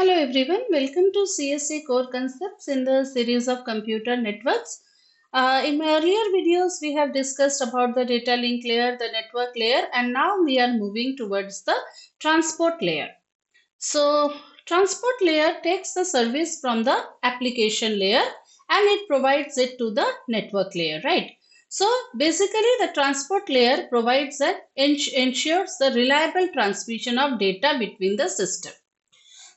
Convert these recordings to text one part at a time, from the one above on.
Hello everyone, welcome to CSA Core Concepts in the series of computer networks. In my earlier videos, we have discussed about the data link layer, the network layer, and now we are moving towards the transport layer. So, transport layer takes the service from the application layer and it provides it to the network layer, right? So, basically the transport layer provides that ensures the reliable transmission of data between the system.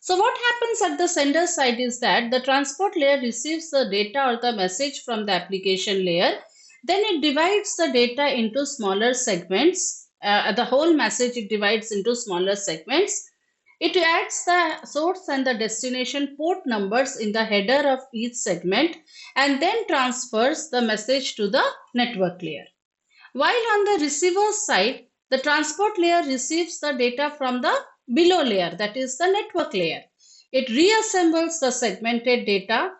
So what happens at the sender side is that the transport layer receives the data or the message from the application layer. Then it divides the data into smaller segments. The whole message it divides into smaller segments. It adds the source and the destination port numbers in the header of each segment and then transfers the message to the network layer. While on the receiver side, the transport layer receives the data from the below layer, that is the network layer. It reassembles the segmented data,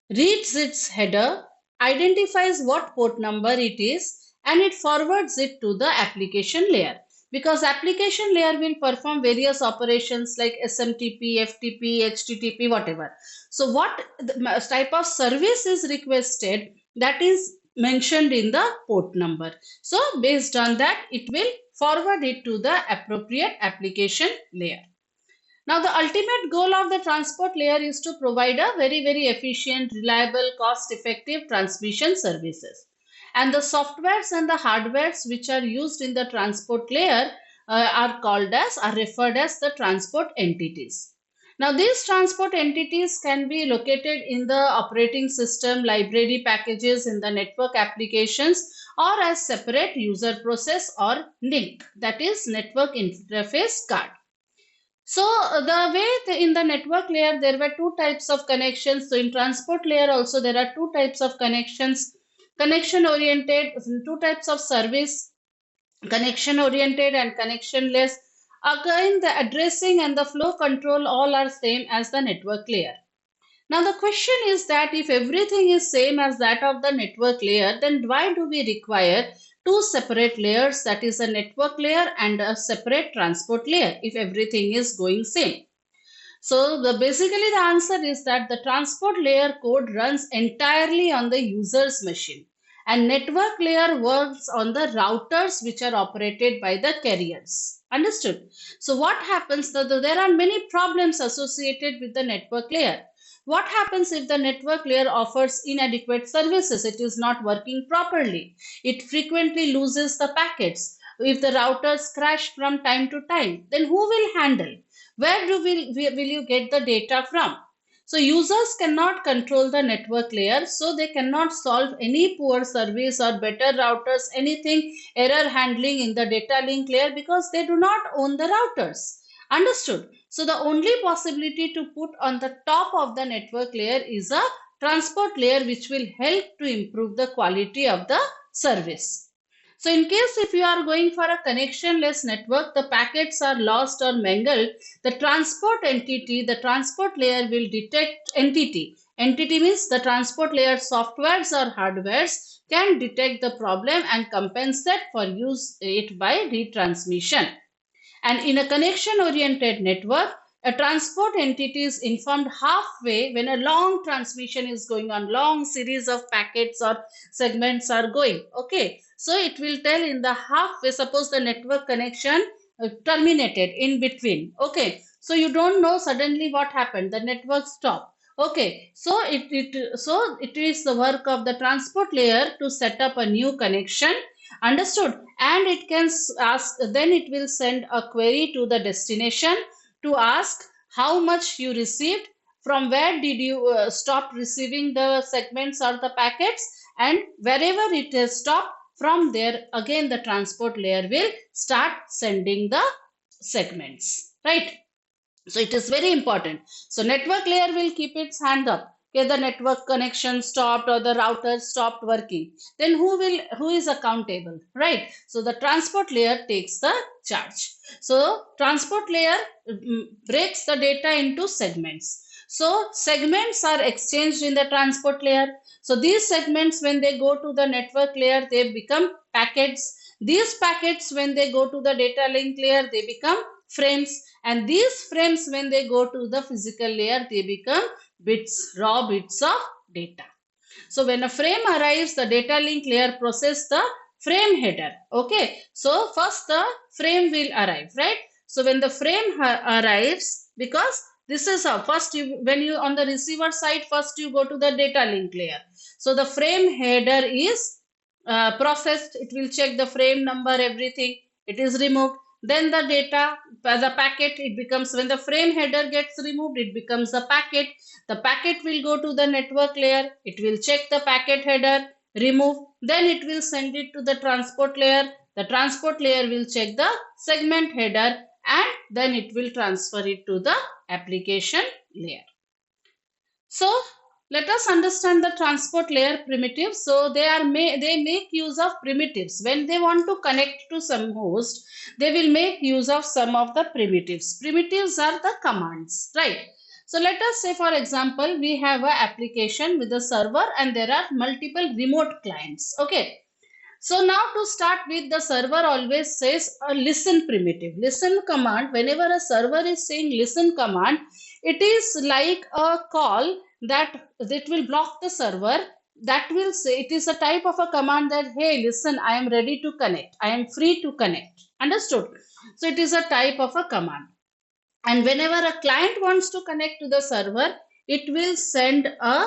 reads its header, identifies what port number it is, and it forwards it to the application layer. Because application layer will perform various operations like SMTP, FTP, HTTP, whatever. So what type of service is requested, that is mentioned in the port number. So based on that, it will forward it to the appropriate application layer. Now, the ultimate goal of the transport layer is to provide a very efficient, reliable, cost-effective transmission services. And the softwares and the hardwares which are used in the transport layer are referred as the transport entities. Now, these transport entities can be located in the operating system, library packages, in the network applications, or as separate user process or NIC, that is network interface card. So the way in the network layer, there were two types of connections. So in transport layer also, there are two types of connections, connection oriented, two types of service, connection oriented and connectionless. Again, the addressing and the flow control all are same as the network layer. Now the question is that if everything is same as that of the network layer, then why do we require two separate layers, that is a network layer and a separate transport layer, if everything is going same? So basically the answer is that the transport layer code runs entirely on the user's machine and network layer works on the routers which are operated by the carriers. Understood? So what happens, there are many problems associated with the network layer. What happens if the network layer offers inadequate services? It is not working properly. It frequently loses the packets. If the routers crash from time to time, then who will handle? Where will you get the data from? So users cannot control the network layer, so they cannot solve any poor service or better routers, anything error handling in the data link layer because they do not own the routers. Understood? So the only possibility to put on the top of the network layer is a transport layer which will help to improve the quality of the service. So in case if you are going for a connectionless network, the packets are lost or mangled, the transport entity, the transport layer will detect entity. Entity means the transport layer softwares or hardwares can detect the problem and compensate for use it by retransmission. And in a connection-oriented network, a transport entity is informed halfway when a long transmission is going on, long series of packets or segments are going. Okay, so it will tell in the halfway, suppose the network connection terminated in between. Okay, so you don't know suddenly what happened, the network stopped. Okay, so it is the work of the transport layer to set up a new connection. Understood? And it can ask, then it will send a query to the destination to ask how much you received, from where did you stop receiving the segments or the packets, and wherever it has stopped, from there again the transport layer will start sending the segments, right? So it is very important. So network layer will keep its hand up. Okay, the network connection stopped or the router stopped working. Then who is accountable, right? So the transport layer takes the charge. So transport layer breaks the data into segments. So segments are exchanged in the transport layer. So these segments, when they go to the network layer, they become packets. These packets, when they go to the data link layer, they become frames, and these frames, when they go to the physical layer, they become bits, raw bits of data. So when a frame arrives, the data link layer process the frame header. Okay. So first the frame will arrive, right? So when the frame arrives, because this is how first when you on the receiver side, first you go to the data link layer. So the frame header is processed. It will check the frame number, everything. It is removed. Then the data, the packet, it becomes, when the frame header gets removed, it becomes a packet. The packet will go to the network layer. It will check the packet header, remove. Then it will send it to the transport layer. The transport layer will check the segment header, and then it will transfer it to the application layer. So let us understand the transport layer primitives. So they make use of primitives. When they want to connect to some host, they will make use of some of the primitives. Primitives are the commands, right? So let us say, for example, we have an application with a server and there are multiple remote clients. Okay. So now to start with, the server always says a listen primitive. Listen command, whenever a server is saying listen command, it is like a call that it will block the server. That will say, it is a type of a command that, hey, listen, I am ready to connect. I am free to connect. Understood? So it is a type of a command. And whenever a client wants to connect to the server, it will send a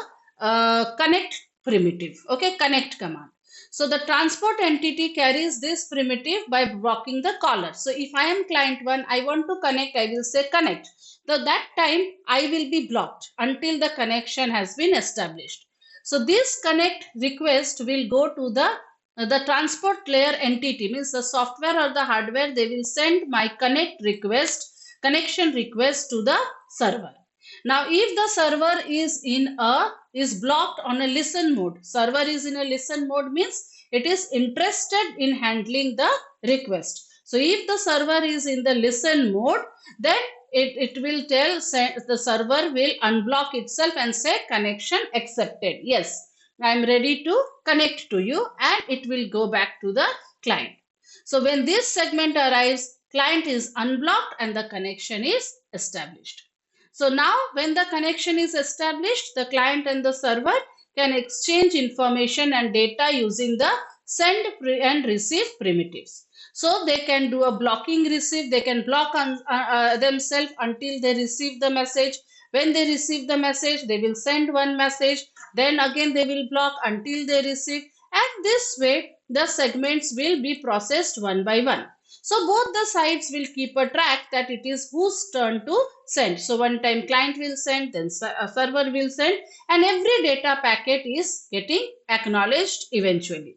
connect primitive. Okay, connect command. So the transport entity carries this primitive by blocking the caller. So if I am client 1, I want to connect, I will say connect. So that time I will be blocked until the connection has been established. So this connect request will go to the transport layer entity, means the software or the hardware. They will send my connection request to the server. Now if the server is blocked on a listen mode, server is in a listen mode means it is interested in handling the request. So if the server is in the listen mode, then it will tell, the server will unblock itself and say connection accepted. Yes, I am ready to connect to you, and it will go back to the client. So when this segment arrives, client is unblocked and the connection is established. So now when the connection is established, the client and the server can exchange information and data using the send and receive primitives. So they can do a blocking receive. They can block themselves until they receive the message. When they receive the message, they will send one message. Then again they will block until they receive. And this way the segments will be processed one by one. So both the sides will keep a track that it is whose turn to send. So one time client will send, then server will send, and every data packet is getting acknowledged eventually.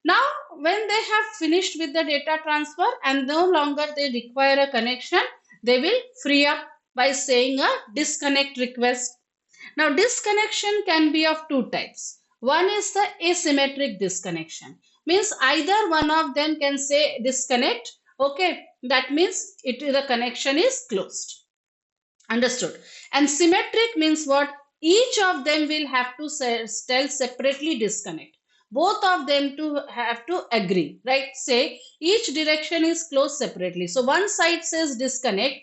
Now when they have finished with the data transfer and no longer they require a connection, they will free up by saying a disconnect request. Now disconnection can be of two types. One is the asymmetric disconnection. Means either one of them can say disconnect. Okay, that means the connection is closed. Understood? And symmetric means what? Each of them will have to tell separately disconnect. Both of them have to agree, right? Say each direction is closed separately. So one side says disconnect.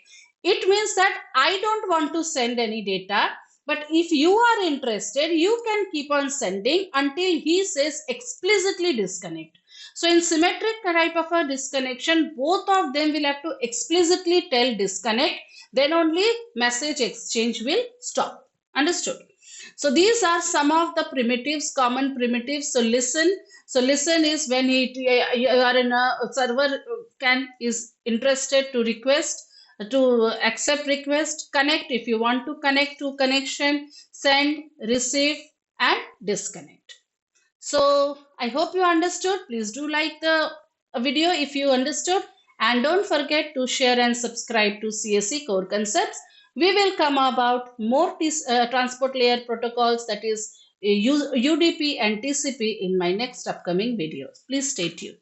It means that I don't want to send any data. But if you are interested, you can keep on sending until he says explicitly disconnect. So in symmetric type of a disconnection, both of them will have to explicitly tell disconnect. Then only message exchange will stop. Understood? So these are some of the primitives, common primitives. So listen is when you are in a server is interested to request, to accept request, connect if you want to connect to connection, send, receive, and disconnect. So I hope you understood. Please do like the video if you understood, and don't forget to share and subscribe to CSE Core Concepts. We will come about more transport layer protocols, that is UDP and TCP, in my next upcoming videos. Please stay tuned.